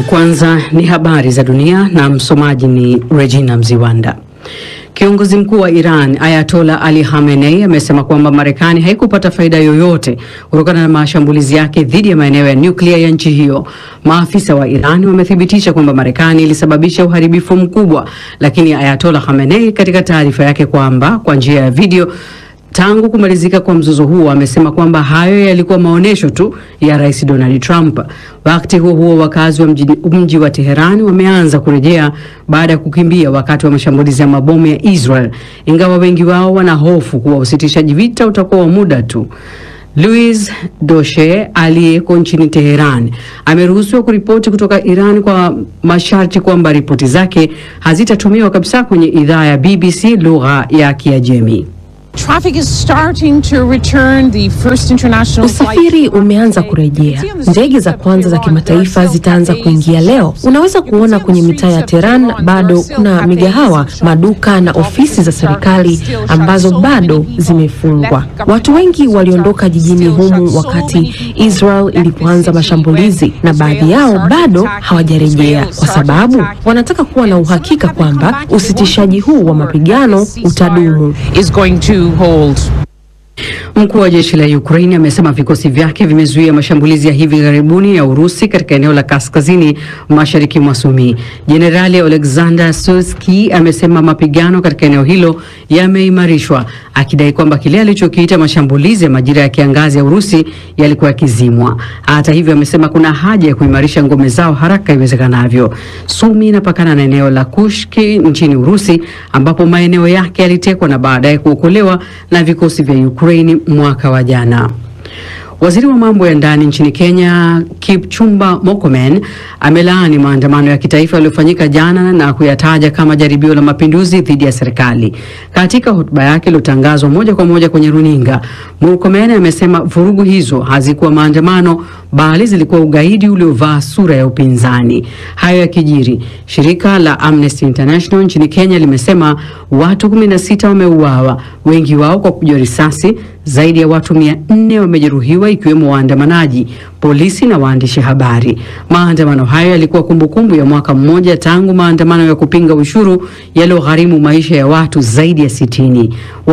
Kwanza ni habari za dunia na msomaji ni Regina Mziwanda. Kiongozi mkuu wa Iran Ayatollah Ali Khamenei amesema kwamba Marekani haikupata faida yoyote kutokana na mashambulizi yake dhidi ya maeneo ya nyuklia ya nchi hiyo. Maafisa wa Iran wamethibitisha kwamba Marekani ilisababisha uharibifu mkubwa, lakini Ayatollah Khamenei katika taarifa yake kwamba kwa njia ya video tangu kumalizika kwa mzozo huo amesema kwamba hayo yalikuwa maonesho tu ya Rais Donald Trump. Wakati huo wakazi wa mji wa Tehran wameanza kurejea baada ya kukimbia wakati wa mashambulizi ya mabomu ya Israel, ingawa wengi wao wana hofu kuwa usitishaji vita utakuwa wa muda tu. Louis Doshe aliyeko nchini Tehran ameruhusiwa kuripoti kutoka Iran kwa masharti kwamba ripoti zake hazitatumiwa kabisa kwenye idhaa ya BBC lugha ya Kiajemi. Usafiri umeanza kurejea. Ndege za kwanza za kimataifa zitaanza kuingia leo. Unaweza kuona kwenye mitaa ya Tehran bado kuna migahawa, maduka na ofisi za serikali ambazo bado zimefungwa. Watu wengi waliondoka jijini humu wakati Israel ilipoanza mashambulizi na baadhi yao bado hawajarejea kwa sababu wanataka kuwa na uhakika kwamba usitishaji huu wa mapigano utadumu. Mkuu wa jeshi la Ukraine amesema vikosi vyake vimezuia mashambulizi ya hivi karibuni ya Urusi katika eneo la kaskazini mashariki mwa Sumi. Jenerali Oleksandr Syrskyi amesema mapigano katika eneo hilo yameimarishwa, akidai kwamba kile alichokiita mashambulizi ya majira ya kiangazi ya Urusi yalikuwa yakizimwa. Hata hivyo amesema kuna haja ya kuimarisha ngome zao haraka iwezekanavyo. Sumi inapakana na eneo la Kursk nchini Urusi ambapo maeneo yake yalitekwa na baadaye kuokolewa na vikosi vya Ukraine mwaka wa jana. Waziri wa mambo ya ndani nchini Kenya Kipchumba Murkomen amelaani maandamano ya kitaifa yaliyofanyika jana na kuyataja kama jaribio la mapinduzi dhidi ya serikali. Katika hotuba yake iliyotangazwa moja kwa moja kwenye runinga, Murkomen amesema vurugu hizo hazikuwa maandamano bali zilikuwa ugaidi uliovaa sura ya upinzani. Hayo yakijiri, shirika la Amnesty International nchini Kenya limesema watu 16 wameuawa, wengi wao kwa kupigwa risasi. Zaidi ya watu 400 wamejeruhiwa ikiwemo waandamanaji, polisi na waandishi habari. Maandamano hayo yalikuwa kumbukumbu ya mwaka mmoja tangu maandamano ya kupinga ushuru yaliyogharimu maisha ya watu zaidi ya 60.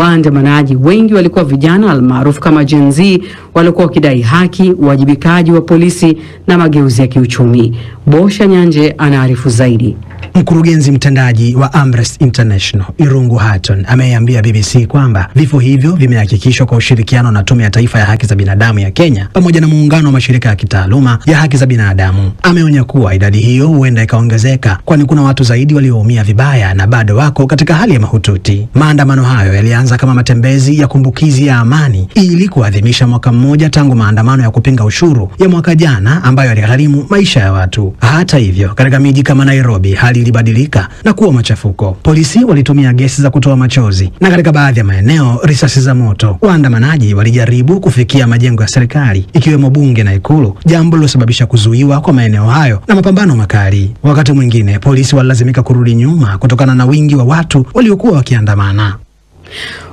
Waandamanaji wengi walikuwa vijana almaarufu kama Gen Z walikuwa wakidai haki, uwajibikaji wa polisi na mageuzi ya kiuchumi. Bosha Nyanje anaarifu zaidi. Mkurugenzi mtendaji wa Amnesty International Irungu Hatton ameambia BBC kwamba vifo hivyo vimehakikishwa kwa ushirikiano na Tume ya Taifa ya Haki za Binadamu ya Kenya pamoja na muungano wa mashirika ya kitaaluma ya haki za binadamu. Ameonya kuwa idadi hiyo huenda ikaongezeka kwani kuna watu zaidi walioumia vibaya na bado wako katika hali ya mahututi. Maandamano hayo yalianza kama matembezi ya kumbukizi ya amani ili kuadhimisha mwaka mmoja tangu maandamano ya kupinga ushuru ya mwaka jana ambayo yaligharimu maisha ya watu. Hata hivyo, katika miji kama Nairobi hali ilibadilika na kuwa machafuko. Polisi walitumia gesi za kutoa machozi na katika baadhi ya maeneo risasi za moto. Waandamanaji walijaribu kufikia majengo ya serikali ikiwemo bunge na ikulu, jambo lilosababisha kuzuiwa kwa maeneo hayo na mapambano makali. Wakati mwingine polisi walilazimika kurudi nyuma kutokana na wingi wa watu waliokuwa wakiandamana.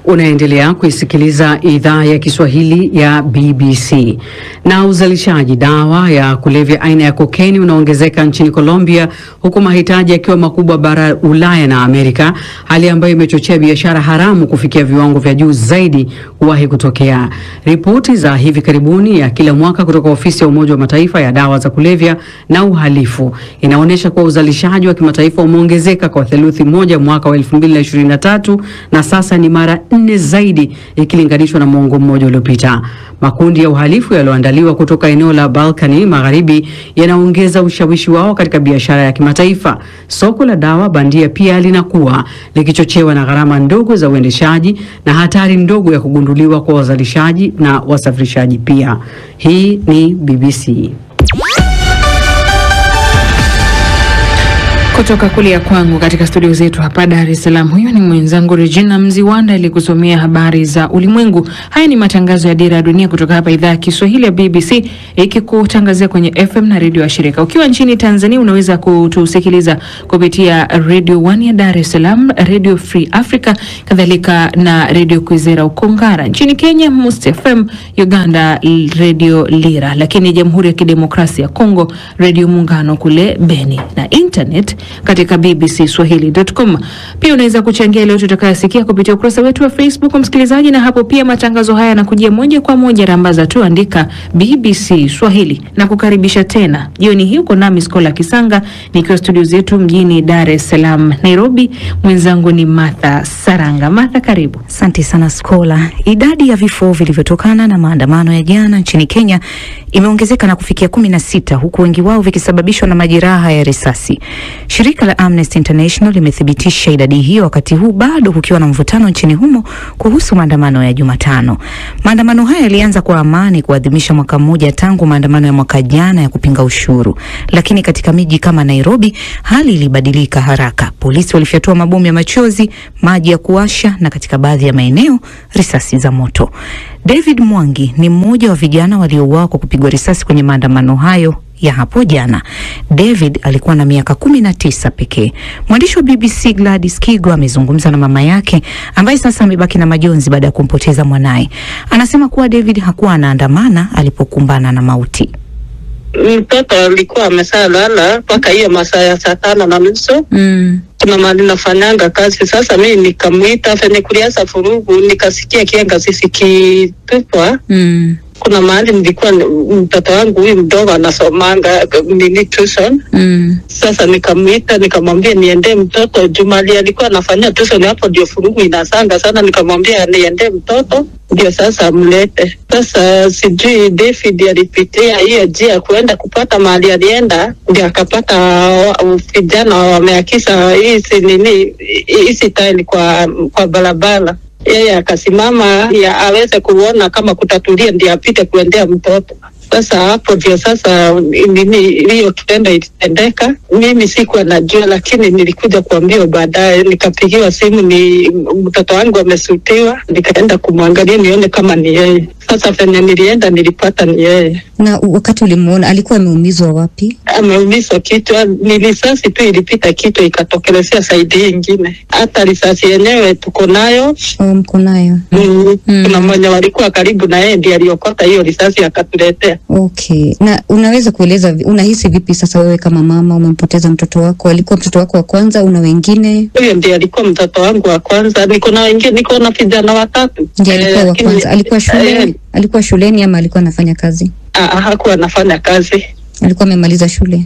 Unaendelea kuisikiliza idhaa ya Kiswahili ya BBC. Na uzalishaji dawa ya kulevya aina ya kokeni unaongezeka nchini Colombia huku mahitaji yakiwa makubwa bara Ulaya na Amerika, hali ambayo imechochea biashara haramu kufikia viwango vya juu zaidi kuwahi kutokea. Ripoti za hivi karibuni ya kila mwaka kutoka ofisi ya Umoja wa Mataifa ya dawa za kulevya na uhalifu inaonyesha kuwa uzalishaji wa kimataifa umeongezeka kwa theluthi moja mwaka wa 2023 na sasa ni mara 4 zaidi ikilinganishwa na mwongo mmoja uliopita. Makundi ya uhalifu yaliyoandaliwa kutoka eneo la Balkani Magharibi yanaongeza ushawishi wao katika biashara ya kimataifa. Soko la dawa bandia pia linakuwa likichochewa na gharama ndogo za uendeshaji na hatari ndogo ya kugunduliwa kwa wazalishaji na wasafirishaji pia. Hii ni BBC. Kutoka kulia kwangu katika studio zetu hapa Dar es Salaam, huyo ni mwenzangu Regina Mziwanda alikusomea habari za ulimwengu. Haya ni matangazo ya Dira ya Dunia kutoka hapa idhaa ya Kiswahili ya BBC, ikikutangazia kwenye FM na redio ya shirika. Ukiwa nchini Tanzania unaweza kutusikiliza kupitia Radio 1 ya Dar es Salaam, Radio Free Africa, kadhalika na Radio Kwizera Ukongara. Nchini Kenya Must FM, Uganda Radio Lira, lakini Jamhuri ya Kidemokrasia ya Kongo Radio Muungano kule Beni, na internet katika bbcswahili.com. Pia unaweza kuchangia leo tutakayosikia kupitia ukurasa wetu wa Facebook msikilizaji, na hapo pia matangazo haya yanakujia moja kwa moja, rambaza tu andika BBC Swahili. Na kukaribisha tena jioni hii, uko nami Skola Kisanga nikiwa studio zetu mjini Dar es Salaam. Nairobi mwenzangu ni Martha Saranga. Martha, karibu. Asante sana Skola. Idadi ya vifo vilivyotokana na maandamano ya jana nchini Kenya imeongezeka na kufikia 16, huku wengi wao vikisababishwa na majeraha ya risasi. Shirika la Amnesty International limethibitisha idadi hiyo wakati huu bado kukiwa na mvutano nchini humo kuhusu maandamano ya Jumatano. Maandamano haya yalianza kwa amani kuadhimisha mwaka mmoja tangu maandamano ya mwaka jana ya kupinga ushuru. Lakini katika miji kama Nairobi hali ilibadilika haraka. Polisi walifyatua mabomu ya machozi, maji ya kuwasha na katika baadhi ya maeneo risasi za moto. David Mwangi ni mmoja wa vijana waliouawa kwa kupigwa risasi kwenye maandamano hayo ya hapo jana. David alikuwa na miaka 19 pekee. Mwandishi wa BBC Gladys Kigo amezungumza na mama yake ambaye sasa amebaki na majonzi baada ya kumpoteza mwanae. Anasema kuwa David hakuwa anaandamana alipokumbana na mauti. Mtoto alikuwa amesalala mpaka hiyo masaa ya 5:30. Kuna mahali nafanyanga kazi. Sasa mimi nikamuita fanye kuliasa furugu, nikasikia kienga sisi kitupwa. Kuna mahali nilikuwa mtoto wangu huyu mdogo anasomanga tuition. Sasa nikamuita nikamwambia niende mtoto. Jumali alikuwa anafanya tuition hapo, ndio furugu inasanga sana. Nikamwambia niende mtoto ndio sasa mlete. Sasa sijui David alipitia hiyo njia kuenda kupata mahali alienda, ndio akapata vijana wameakisa hizi tile kwa barabara. Yeye akasimama aweze kuona kama kutatulia ndio apite kuendea mtoto. Sasa hapo ndio sasa hiyo kitendo ilitendeka. Mimi sikuwa najua, lakini nilikuja kuambiwa baadaye, nikapigiwa simu ni mtoto wangu amesutiwa. Nikaenda kumwangalia nione kama ni yeye. Sasa venye nilienda nilipata ni yeye. Na wakati ulimuona alikuwa ameumizwa wapi? Ameumizwa kichwa, ni risasi tu ilipita kichwa ikatokelezea saidi nyingine. Hata risasi yenyewe tuko nayo. Mko nayo? Kuna mmoja walikuwa karibu na yeye ndiye aliokota hiyo risasi akatuletea. Okay. Na unaweza kueleza unahisi vipi sasa wewe kama mama umempoteza mtoto wako? Alikuwa mtoto wako wa kwanza, una wengine? Huyo ndiye alikuwa mtoto wangu wa kwanza. Niko na wengine, niko na vijana 3. Ndiye alikuwa wa kwanza. Alikuwa shuleni? Alikuwa shuleni ama alikuwa anafanya kazi? Hakuwa anafanya kazi. Alikuwa amemaliza shule?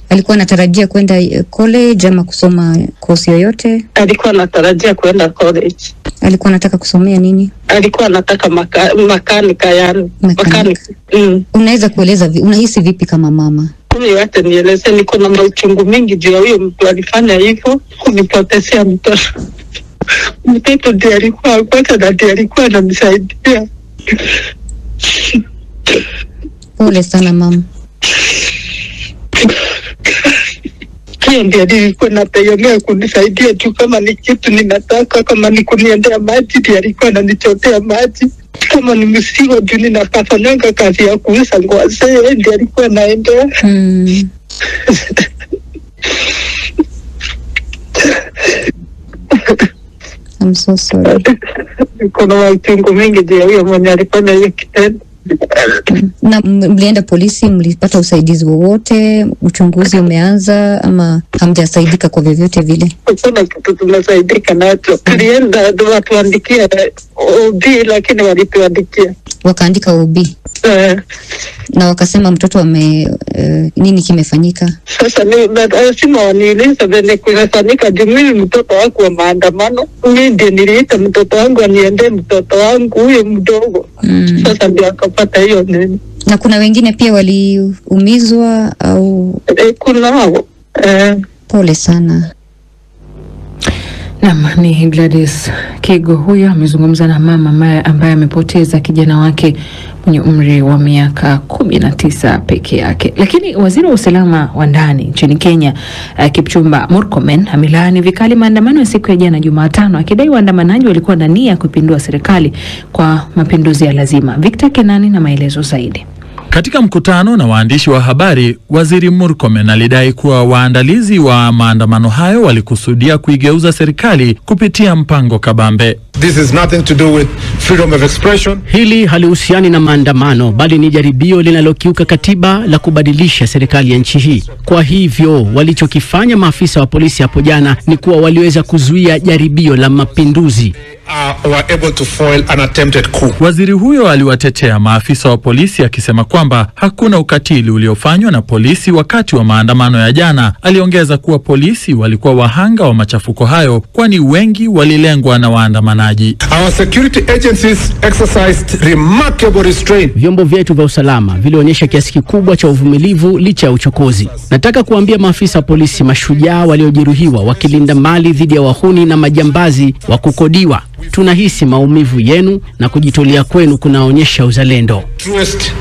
Alikuwa anatarajia kwenda college ama kusoma course yoyote? Alikuwa anatarajia kwenda college. Alikuwa anataka kusomea nini? Alikuwa anataka makanika yani. Makanika. Unaweza kueleza unahisi vipi kama mama? Mimi hata nieleze, niko na mauchungu mingi juu ya huyo mtu alifanya hivyo kunipotezea mtoto. Mtoto ndiye alikuwa kwanza na ndiye alikuwa anamsaidia. Pole sana mama. Hiyo ndiye alikuwa anategemea kunisaidia tu, kama ni kitu ninataka, kama ni kuniendea maji ndiye alikuwa ananichotea maji, kama ni msigo juu ninafanyanga kazi ya kuuza ngwase ndiye alikuwa anaendea. I'm so sorry. Kuna wachungu mingi juu ya huyo mwenye alifanya hiyo kitendo. Na mlienda polisi, mlipata usaidizi wowote? Uchunguzi umeanza ama hamjasaidika kwa vyovyote vile? Kuna kitu tumesaidika nacho. Tulienda watuandikia OB, lakini walituandikia. Wakaandika OB? Na wakasema mtoto nini kimefanyika? Sasa lazima waniulize vile kumefanyika juu mimi mtoto wangu wa maandamano. Mimi ndiye niliita mtoto wangu aniende mtoto wangu huyo mdogo. Sasa ndio akapata hiyo nini. Na kuna wengine pia waliumizwa au? Kuna hao. Pole sana. Ni Gladys Kigo huyo amezungumza na mama ambaye amepoteza kijana wake mwenye umri wa miaka 19 peke yake. Lakini waziri wa usalama wa ndani nchini Kenya Kipchumba Murkomen amelaani vikali maandamano ya siku ya jana Jumatano, akidai waandamanaji walikuwa na nia ya kupindua serikali kwa mapinduzi ya lazima. Victor Kenani na maelezo zaidi. Katika mkutano na waandishi wa habari, waziri Murkomen alidai kuwa waandalizi wa maandamano hayo walikusudia kuigeuza serikali kupitia mpango kabambe. This is nothing to do with freedom of expression. Hili halihusiani na maandamano, bali ni jaribio linalokiuka katiba la kubadilisha serikali ya nchi hii. Kwa hivyo walichokifanya maafisa wa polisi hapo jana ni kuwa waliweza kuzuia jaribio la mapinduzi. Were able to foil an attempted coup. Waziri huyo aliwatetea maafisa wa polisi akisema kwamba hakuna ukatili uliofanywa na polisi wakati wa maandamano ya jana. Aliongeza kuwa polisi walikuwa wahanga wa machafuko hayo, kwani wengi walilengwa na waandamanaji. Our security agencies exercised remarkable restraint. Vyombo vyetu vya usalama vilionyesha kiasi kikubwa cha uvumilivu licha ya uchokozi. Nataka kuambia maafisa polisi mashujaa waliojeruhiwa wakilinda mali dhidi ya wahuni na majambazi wa kukodiwa. Tunahisi maumivu yenu na kujitolea kwenu kunaonyesha uzalendo. Truest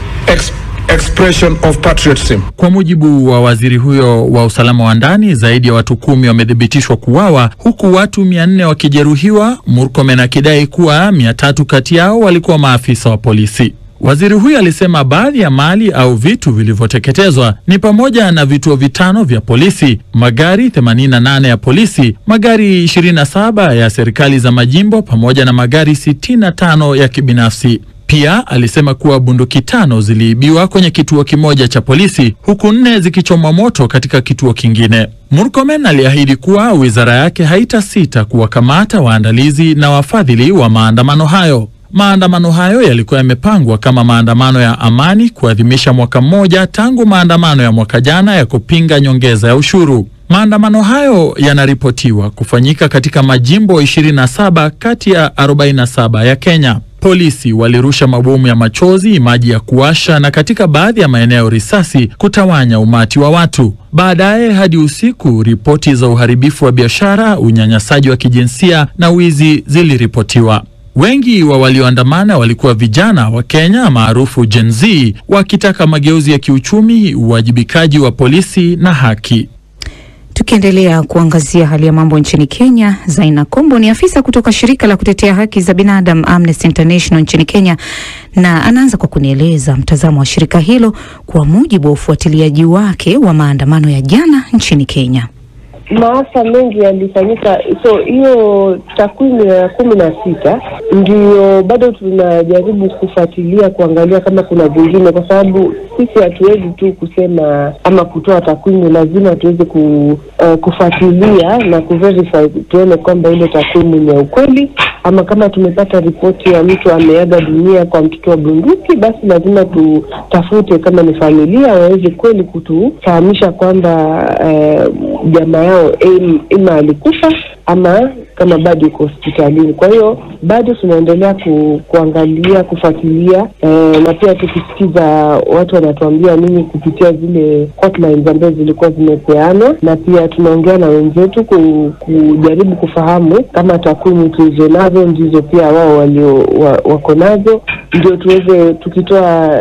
expression of patriotism. Kwa mujibu wa waziri huyo wa usalama wa ndani, zaidi ya watu 10 wamethibitishwa kuuawa huku watu 400 wakijeruhiwa, Murkomen akidai kuwa 300 kati yao walikuwa maafisa wa polisi. Waziri huyo alisema baadhi ya mali au vitu vilivyoteketezwa ni pamoja na vituo 5 vya polisi, magari 88 ya polisi, magari 27 ya serikali za majimbo pamoja na magari 65 ya kibinafsi. Pia alisema kuwa bunduki 5 ziliibiwa kwenye kituo kimoja cha polisi huku 4 zikichomwa moto katika kituo kingine. Murkomen aliahidi kuwa wizara yake haitasita kuwakamata waandalizi na wafadhili wa maandamano hayo. Maandamano hayo yalikuwa yamepangwa kama maandamano ya amani kuadhimisha mwaka mmoja tangu maandamano ya mwaka jana ya kupinga nyongeza ya ushuru. Maandamano hayo yanaripotiwa kufanyika katika majimbo 27 kati ya 47 ya Kenya. Polisi walirusha mabomu ya machozi, maji ya kuwasha na katika baadhi ya maeneo risasi kutawanya umati wa watu. Baadaye hadi usiku, ripoti za uharibifu wa biashara, unyanyasaji wa kijinsia na wizi ziliripotiwa. Wengi wa walioandamana walikuwa vijana wa Kenya maarufu Gen Z, wakitaka mageuzi ya kiuchumi, uwajibikaji wa polisi na haki. Tukiendelea kuangazia hali ya mambo nchini Kenya, Zaina Kombo ni afisa kutoka shirika la kutetea haki za binadamu Amnesty International nchini Kenya, na anaanza kwa kunieleza mtazamo wa shirika hilo kwa mujibu wa ufuatiliaji wake wa maandamano ya jana nchini Kenya. Maafa mengi yalifanyika, so hiyo takwimu ya 16 ndio bado tunajaribu kufuatilia kuangalia kama kuna vingine, kwa sababu sisi hatuwezi tu kusema ama kutoa takwimu, lazima tuweze kufuatilia na kuverify tuone kwamba ile takwimu ni ya ukweli, ama kama tumepata ripoti ya mtu ameaga dunia kwa mtoto wa bunduki, basi lazima tutafute kama ni familia waweze kweli kutufahamisha kwamba jamaa yao ima alikufa ama kama bado yuko hospitalini. Kwa hiyo bado tunaendelea kuangalia, kufuatilia, na pia tukisikiza watu wanatuambia nini kupitia zile hotlines ambazo zilikuwa zimepeanwa, na pia tunaongea na wenzetu kujaribu kufahamu kama takwimu tulizo nazo ndizo pia wao wako nazo, ndio tuweze tukitoa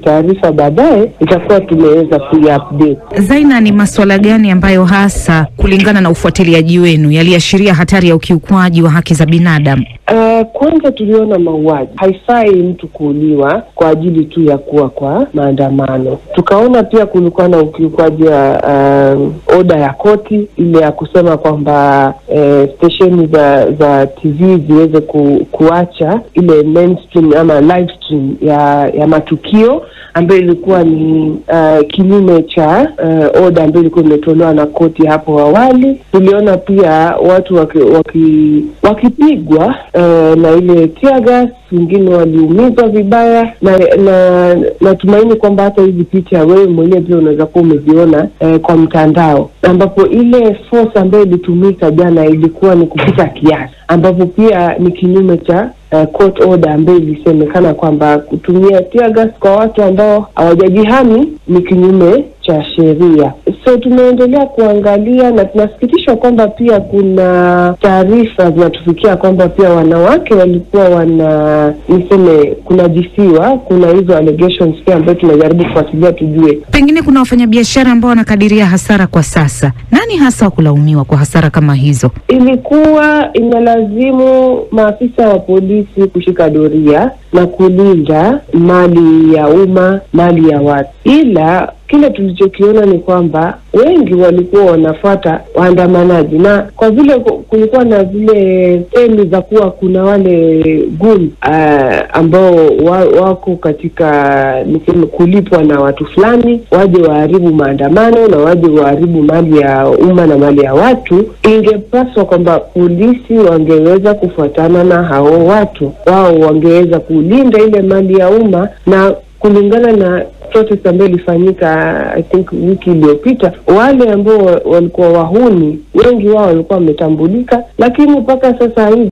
taarifa baadaye itakuwa tumeweza kuiupdate. Zaina, ni masuala gani ambayo hasa kulingana na ufuatiliaji wenu yaliashiria hatari ya ukiukwaji wa haki za binadamu? Kwanza tuliona mauaji. Haifai mtu kuuliwa kwa ajili tu ya kuwa kwa maandamano. Tukaona pia kulikuwa na ukiukwaji wa oda ya koti ile ya kusema kwamba stesheni za TV ziweze kuacha ile mainstream ama live stream ya matukio ambayo ilikuwa ni kinyume cha oda ambayo ilikuwa imetolewa na koti hapo awali. Tuliona pia watu wakipigwa na ile tear gas, wengine waliumizwa vibaya, na tumaini kwamba hata hizi picha wewe mwenyewe pia unaweza kuwa umeziona kwa mtandao, ambapo ile force ambayo ilitumika jana ilikuwa ni kupita kiasi, ambapo pia ni kinyume cha court order ambayo ilisemekana kwamba kutumia tear gas kwa watu ambao hawajajihami ni kinyume cha sheria. So tumeendelea kuangalia na tunasikitishwa kwamba pia kuna taarifa zinatufikia kwamba pia wanawake walikuwa kunajisiwa, kuna hizo allegations pia ambayo tunajaribu kufuatilia tujue. Pengine kuna wafanyabiashara ambao wanakadiria hasara kwa sasa. Nani hasa wa kulaumiwa kwa hasara kama hizo? Ilikuwa inalazimu maafisa wa polisi kushika doria na kulinda mali ya umma, mali ya watu. Ila kile tulichokiona ni kwamba wengi walikuwa wanafuata waandamanaji, na kwa vile kulikuwa na zile semi za kuwa kuna wale gun ambao wako katika niseme kulipwa na watu fulani waje waharibu maandamano na waje waharibu mali ya umma na mali ya watu, ingepaswa kwamba polisi wangeweza kufuatana na hao watu. Wao wangeweza kulinda ile mali ya umma, na kulingana na protest ambayo ilifanyika I think wiki iliyopita, wale ambao walikuwa wahuni wengi wao walikuwa wametambulika, lakini mpaka sasa hivi